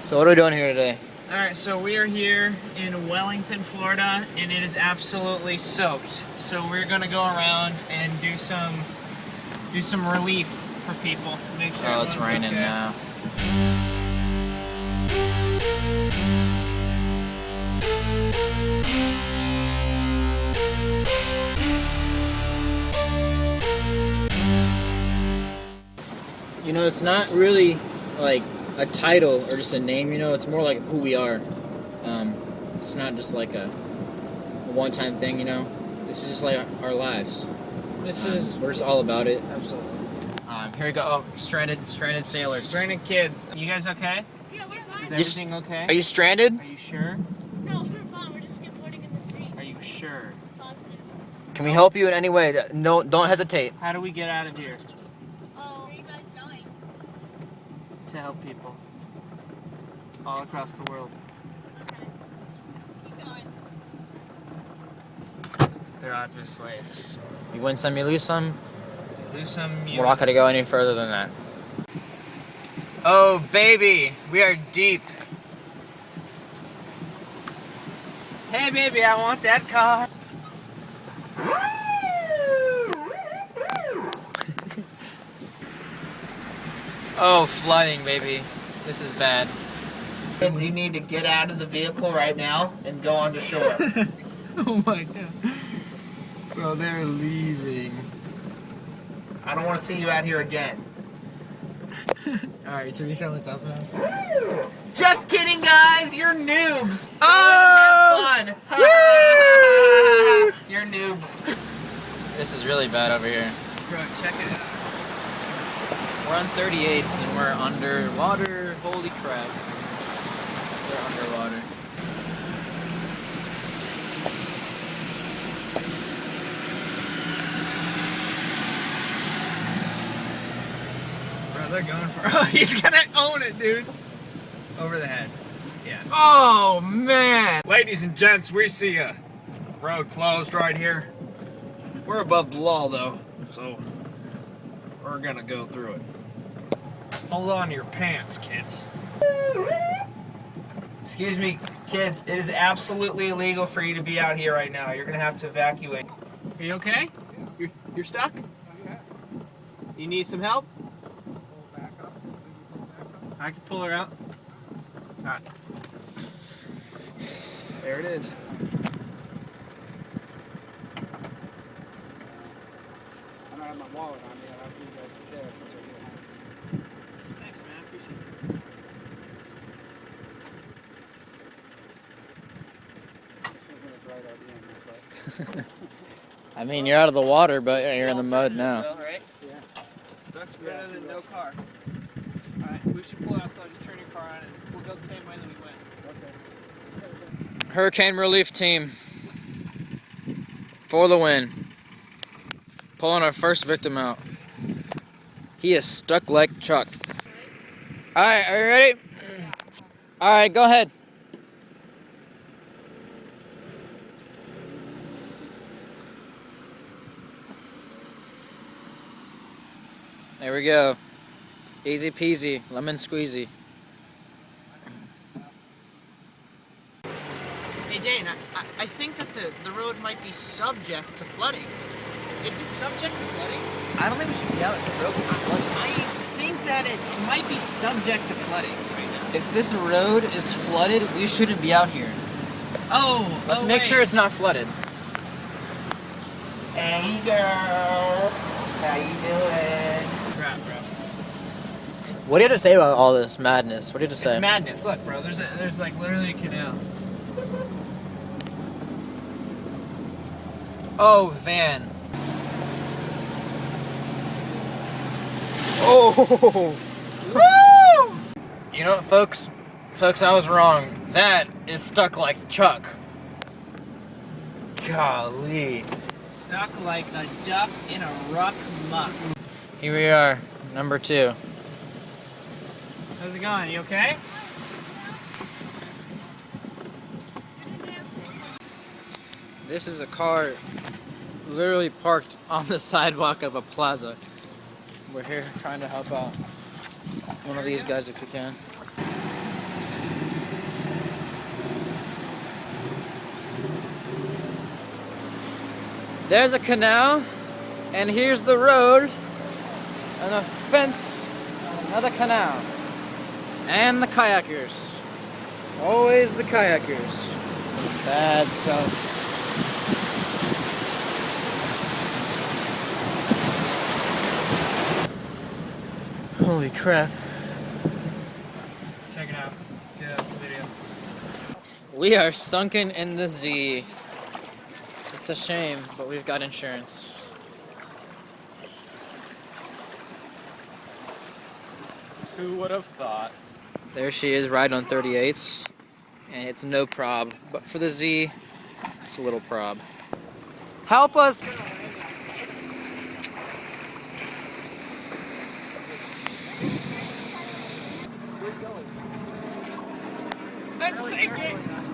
So what are we doing here today? Alright, so we are here in Wellington, Florida, and it is absolutely soaked. So we're gonna go around and do some relief for people. Make sure Oh, it's raining okay. now. You know, it's not really like a title or just a name, you know, it's more like who we are. It's not just like a one-time thing, you know. This is just like our lives. We're just all about it. Absolutely. Here we go. Oh, stranded sailors. Stranded kids. You guys okay? Yeah, we're fine. Is everything okay? Are you stranded? Are you sure? No, we're fine. We're just skateboarding in the street. Are you sure? Positive. Can we help you in any way? No, don't hesitate. How do we get out of here Oh, where are you guys going? to help people all across the world? Okay. Keep going. They're obvious slaves. You win some, you lose some. Lose some. We're not gonna go any further than that. Oh, baby, we are deep. Hey, baby, I want that car. Oh, flooding, baby. This is bad. Kids, you need to get out of the vehicle right now and go onto shore. Oh my god. Bro, they're leaving. I don't want to see you out here again. Alright, should we show what's else now? Just kidding, guys. You're noobs. Oh! Have fun. You're noobs. This is really bad over here. Bro, check it out. We're on 38s and we're underwater. Holy crap. They're underwater. Bro, they're going for it. He's gonna own it, dude. Over the head. Yeah. Oh, man. Ladies and gents, we see a road closed right here. We're above the law, though, so we're gonna go through it. Hold on to your pants, kids. Excuse me, kids. It is absolutely illegal for you to be out here right now. You're gonna have to evacuate. Are you okay? You're stuck? You need some help? I can pull her out. Alright. There it is. I don't have my wallet on me. I'll give you guys the cash once I get home. Thanks, man. I appreciate it. This wasn't a great idea, but I mean, you're out of the water, but you're in the mud now. Right? yeah. Stuck's better than no car. Alright, we should pull outside, just turn your car on, and we'll go the same way that we went. Okay. Hurricane relief team. For the win. Pulling our first victim out. He is stuck like Chuck. Alright, are you ready? Alright, go ahead. There we go. Easy peasy, lemon squeezy. Hey, Dane, I think that the road might be subject to flooding. Is it subject to flooding? I don't think we should be out. The road I think that it might be subject to flooding right now. If this road is flooded, we shouldn't be out here. Oh, Let's make sure it's not flooded. Hey, girls. How you doing? Crap, bro. What do you have to say about all this madness? What do you have to say? It's madness. Look, bro. There's like literally a canal. Oh, van. Oh! Woo! You know what, folks? Folks, I was wrong. That is stuck like Chuck. Golly. Stuck like a duck in a rough muck. Here we are, number 2. How's it going? You okay? This is a car literally parked on the sidewalk of a plaza. We're here trying to help out one of these guys if we can. There's a canal, and here's the road, and a fence, and another canal. And the kayakers. Always the kayakers. Bad stuff. Holy crap. Check it out. Get out the video. We are sunken in the Z. It's a shame, but we've got insurance. Who would have thought? There she is riding on 38s, and it's no prob. But for the Z, it's a little prob. Help us! It's sinking!